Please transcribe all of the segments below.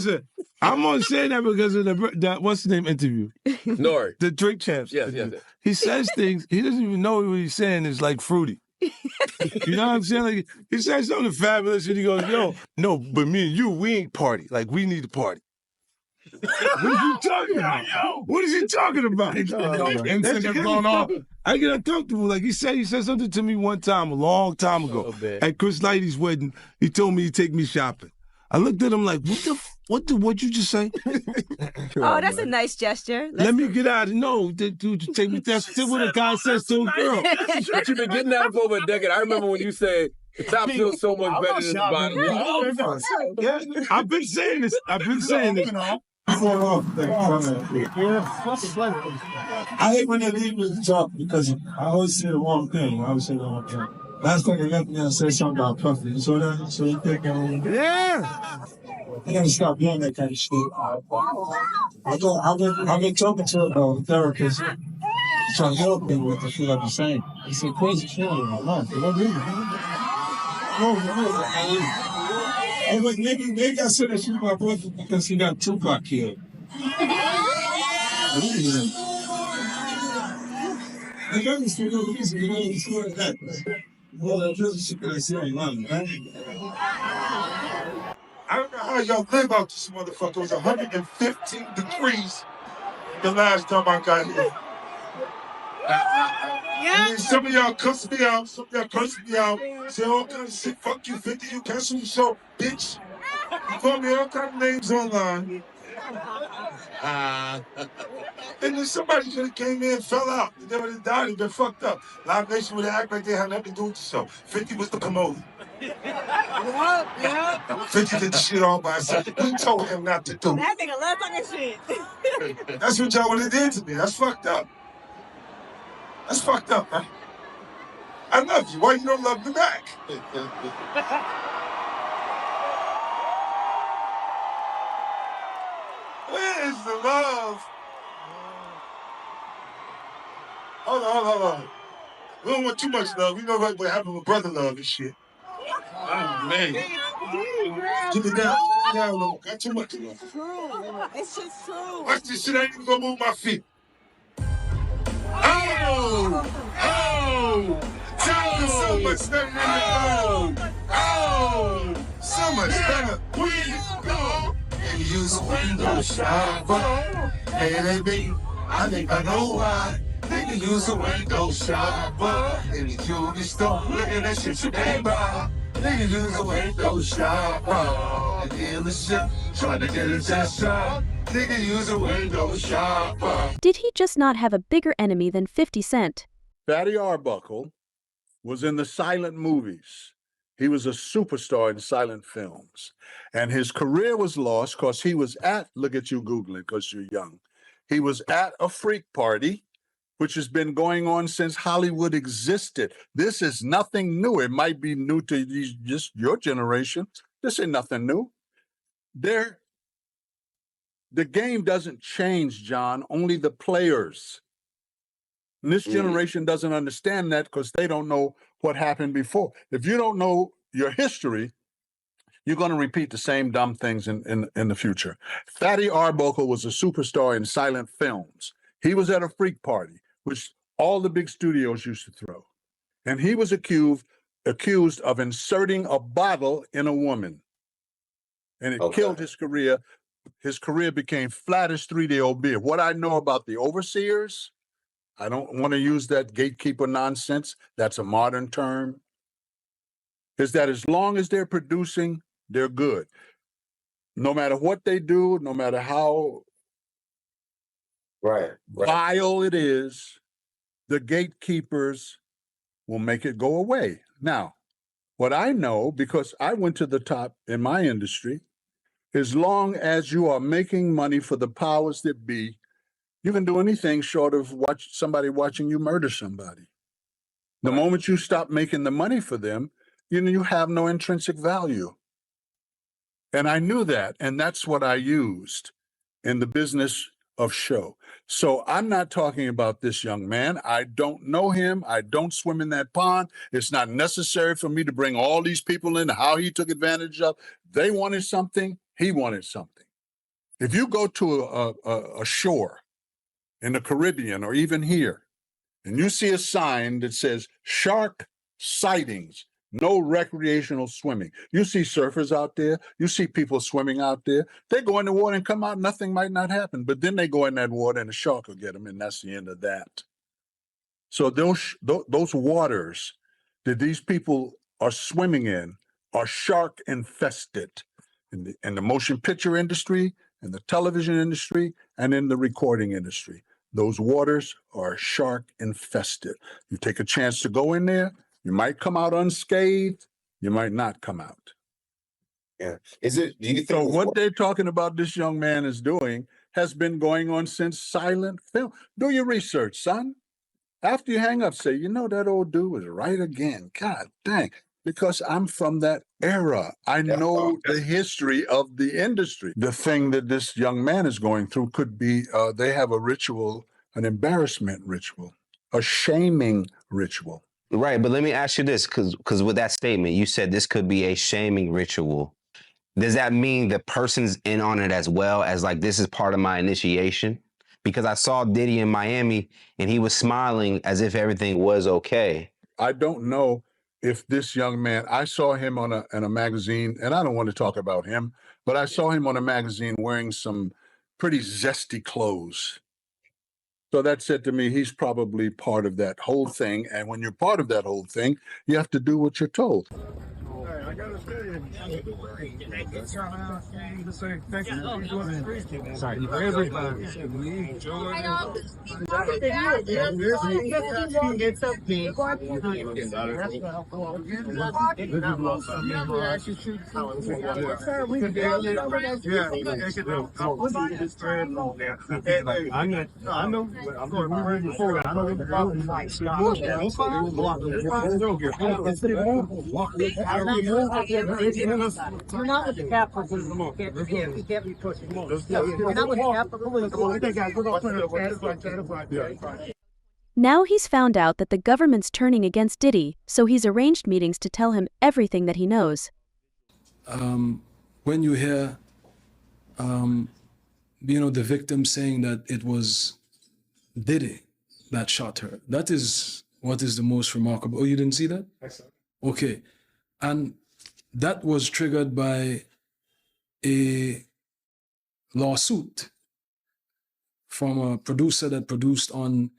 listen, I'm only saying that because of the what's the name interview? Nori. The Drink Champs. Yes. He says things, he doesn't even know what he's saying is like fruity. You know what I'm saying? Like, he says something fabulous and he goes, yo, no, but me and you, we ain't party. Like, we need to party. What is he talking about? What is he talking about? I get uncomfortable. Like he said something to me one time, a long time ago. At Chris Lighty's wedding, he told me he'd take me shopping. I looked at him like, what'd you just say? Oh, that's a nice gesture. Let me get out of no, dude, take me. That's what a guy says to a girl. But you've been getting out for over a decade. I remember when you said the top feels so much better than the bottom. Yeah, I've been saying this. I hate when they leave me to talk because I always say the wrong thing. Last time they left me, I said something about Puffy. So you think yeah. I gotta stop doing that kind of shit. I've been talking to a therapist trying to help me with the shit I've been saying. He said crazy shit in my life. Maybe I said that shit to my brother because he got Tupac killed. I got this shit over this, I don't know how y'all live out this motherfucker. It was 115 degrees the last time I got here. I mean, some of y'all cuss me out, say all kinds of shit, fuck you, 50, you cancel the show, bitch. You call me all kinds of names online. And then somebody could have came in and fell out. They would have died and been fucked up. Live Nation would have acted like they had nothing to do with the show. 50 was the promoter. 50 did the shit all by himself. We told him not to do it. That nigga love talking shit. That's what y'all would have did to me. That's fucked up. That's fucked up, man. I love you. Why you don't love me back? Where's the love? Hold on. We don't want too much love. We know what happened with brother love and shit. Oh, man. Keep it down. Got too much love. It's just true. Watch this shit. I ain't even gonna move my feet. So much better than the so much better. Where you go? And use a window shopper. Hey, baby, I think I know why. They can use a window shopper. In the jewelry store, look at that shit you can't buy. They can use a window shopper. The dealership trying to get a test shot. They can use a window shopper. Did he just not have a bigger enemy than 50 Cent? Fatty Arbuckle was in the silent movies. He was a superstar in silent films. And his career was lost because he was look at you Googling because you're young. He was at a freak party, which has been going on since Hollywood existed. This is nothing new. It might be new to just your generation. This ain't nothing new. The game doesn't change, John, only the players. And this generation doesn't understand that because they don't know what happened before. If you don't know your history, you're going to repeat the same dumb things in the future. Fatty Arbuckle was a superstar in silent films. He was at a freak party, which all the big studios used to throw. And he was accused of inserting a bottle in a woman. And it killed his career. His career became flat as 3-day-old beer. What I know about the overseers, I don't want to use that gatekeeper nonsense. That's a modern term. Is that as long as they're producing, they're good. No matter what they do, no matter how vile it is, the gatekeepers will make it go away. Now, what I know, because I went to the top in my industry, as long as you are making money for the powers that be, you can do anything short of somebody watching you murder somebody. The moment you stop making the money for them, you have no intrinsic value. And I knew that, and that's what I used in the business of show. So I'm not talking about this young man. I don't know him. I don't swim in that pond. It's not necessary for me to bring all these people in, how he took advantage of. They wanted something. He wanted something. If you go to a shore in the Caribbean or even here, and you see a sign that says shark sightings, no recreational swimming. You see surfers out there, you see people swimming out there. They go in the water and come out, nothing might not happen. But then they go in that water and the shark will get them, and that's the end of that. So those waters that these people are swimming in are shark infested in the motion picture industry, in the television industry, and in the recording industry. Those waters are shark infested. You take a chance to go in there, you might come out unscathed, you might not come out. Yeah. Do you think so what they're talking about this young man is doing has been going on since silent film. Do your research, son. After you hang up, say, you know, that old dude was right again. God dang. Because I'm from that era. I know the history of the industry. The thing that this young man is going through could be, they have a ritual, an embarrassment ritual, a shaming ritual. Right, but let me ask you this, because with that statement, you said this could be a shaming ritual. Does that mean the person's in on it as well as like, this is part of my initiation? Because I saw Diddy in Miami and he was smiling as if everything was okay. I don't know if this young man, I saw him in a magazine, and I don't want to talk about him, but I saw him on a magazine wearing some pretty zesty clothes. So that said to me, he's probably part of that whole thing. And when you're part of that whole thing, you have to do what you're told. I gotta tell you, sorry, everybody. It's okay. I know. I'm going to read before. I know the problem. You're not with the capitalism. You can't be pushing more. You're not with capitalism. Now he's found out that the government's turning against Diddy, so he's arranged meetings to tell him everything that he knows. When you hear, the victim saying that it was Diddy that shot her, that is what is the most remarkable. Oh, you didn't see that? I saw it. Okay. And that was triggered by a lawsuit from a producer that produced on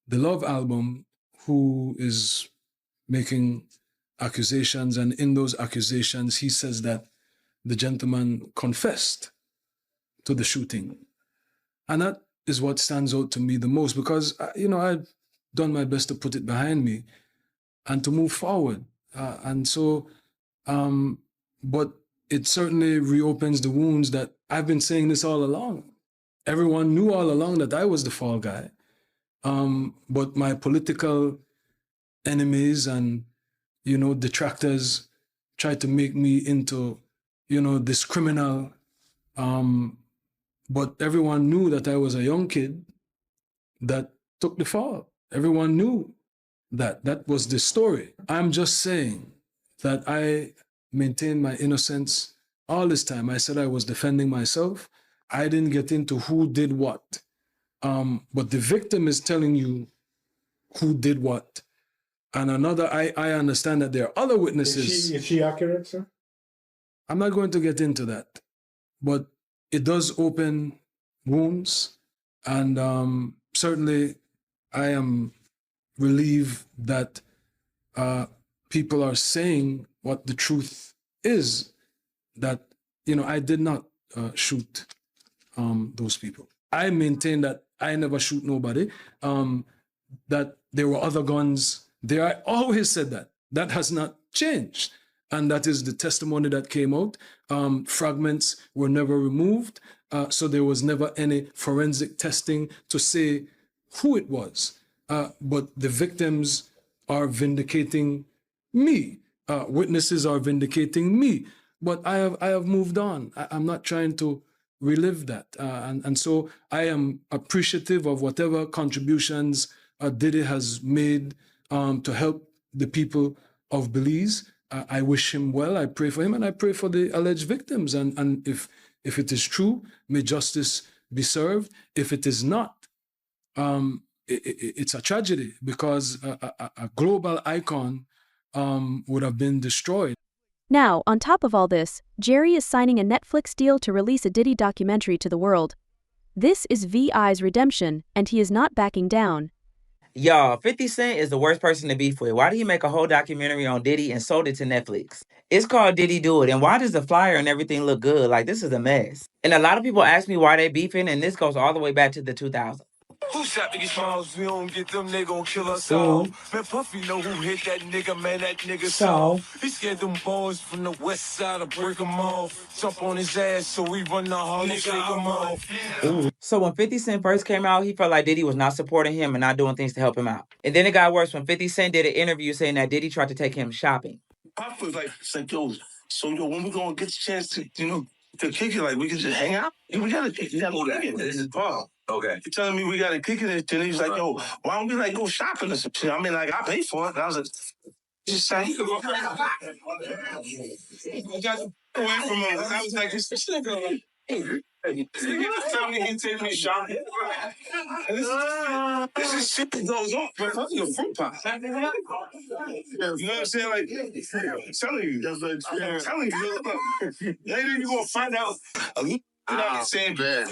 the Love album, who is making accusations. And in those accusations, he says that the gentleman confessed to the shooting. And that is what stands out to me the most, because, I've done my best to put it behind me and to move forward. But it certainly reopens the wounds that I've been saying this all along. Everyone knew all along that I was the fall guy. But my political enemies and, detractors tried to make me into, this criminal. But everyone knew that I was a young kid that took the fall. Everyone knew that. That was the story. I'm just saying that I maintained my innocence all this time. I said I was defending myself. I didn't get into who did what. But the victim is telling you who did what. And I understand that there are other witnesses. Is she accurate, sir? I'm not going to get into that. But it does open wounds. And certainly I am relieved that people are saying what the truth is, that, I did not shoot those people. I maintain that I never shoot nobody, that there were other guns there. I always said that. That has not changed. And that is the testimony that came out. Fragments were never removed, so there was never any forensic testing to say who it was. But the victims are vindicating me. Witnesses are vindicating me. But I have moved on. I'm not trying to relive that. And so I am appreciative of whatever contributions Diddy has made to help the people of Belize. I wish him well. I pray for him, and I pray for the alleged victims. And if If it is true, may justice be served. If it is not, it's a tragedy because a global icon would have been destroyed. Now, on top of all this, Jerry is signing a Netflix deal to release a Diddy documentary to the world. This is VI's redemption, and he is not backing down. Y'all, 50 Cent is the worst person to beef with. Why did he make a whole documentary on Diddy and sold it to Netflix? It's called Diddy Do It, and why does the flyer and everything look good? Like, this is a mess. And a lot of people ask me why they beefing, and this goes all the way back to the 2000s. Who shot Biggie Smalls? We don't get them, they gon' kill us all. Man, Puffy know who hit that nigga, man, that nigga soft. He scared them boys from the west side to break them off. Jump on his ass so we run the hall and shake him off. So when 50 Cent first came out, he felt like Diddy was not supporting him and not doing things to help him out. And then it got worse when 50 Cent did an interview saying that Diddy tried to take him shopping. Pop was like, yo, when we gonna get the chance to, to kick it, like we can just hang out? We gotta kick it. This is Paul. Okay. He telling me we gotta kick it, and he's like, yo, why don't we like go shopping or some shit? I mean, like, I pay for it. And I was like, just say, I got away from him. I was like, this nigga, tell me he take me shopping. This is shit that goes on. But fuck your fruit pie. You know what I'm saying? Like, I'm telling you. I'm telling you. Later you gonna find out. Same bad.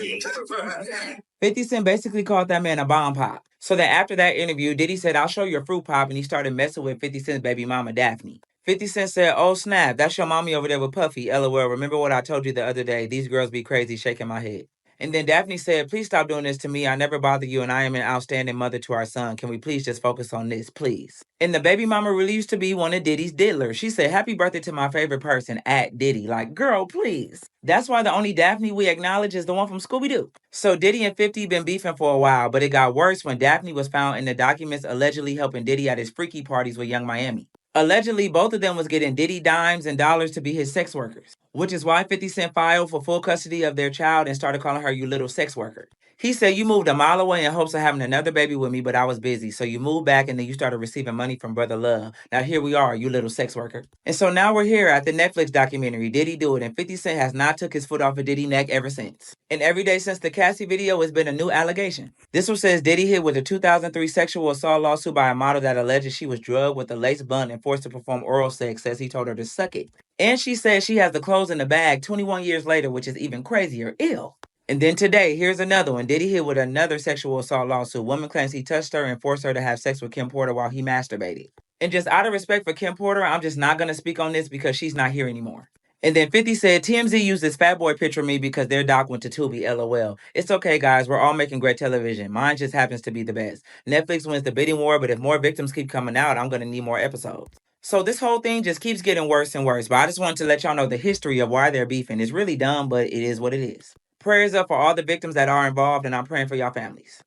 50 Cent basically called that man a bomb pop. So then after that interview, Diddy said, I'll show you a fruit pop, and he started messing with 50 Cent's baby mama, Daphne. 50 Cent said, oh snap, that's your mommy over there with Puffy. LOL, remember what I told you the other day? These girls be crazy, shaking my head. And then Daphne said, please stop doing this to me. I never bother you, and I am an outstanding mother to our son. Can we please just focus on this, please? And the baby mama really used to be one of Diddy's diddlers. She said, happy birthday to my favorite person, at Diddy. Like, girl, please. That's why the only Daphne we acknowledge is the one from Scooby-Doo. So Diddy and 50 been beefing for a while, but it got worse when Daphne was found in the documents allegedly helping Diddy at his freaky parties with Young Miami. Allegedly, both of them was getting Diddy dimes and dollars to be his sex workers, which is why 50 Cent filed for full custody of their child and started calling her you little sex worker. He said, you moved a mile away in hopes of having another baby with me, but I was busy. So you moved back and then you started receiving money from Brother Love. Now here we are, you little sex worker. And so now we're here at the Netflix documentary, Diddy Do It, and 50 Cent has not took his foot off of Diddy's neck ever since. And every day since the Cassie video has been a new allegation. This one says Diddy hit with a 2003 sexual assault lawsuit by a model that alleges she was drugged with a lace bun and forced to perform oral sex, says he told her to suck it. And she says she has the clothes in the bag 21 years later, which is even crazier. Ew. And then today, here's another one. Diddy hit with another sexual assault lawsuit. Woman claims he touched her and forced her to have sex with Kim Porter while he masturbated. And just out of respect for Kim Porter, I'm just not going to speak on this because she's not here anymore. And then 50 said, TMZ used this fat boy picture of me because their doc went to Tubi, LOL. It's okay, guys. We're all making great television. Mine just happens to be the best. Netflix wins the bidding war, but if more victims keep coming out, I'm going to need more episodes. So this whole thing just keeps getting worse and worse. But I just wanted to let y'all know the history of why they're beefing. It's really dumb, but it is what it is. Prayers up for all the victims that are involved, and I'm praying for y'all families.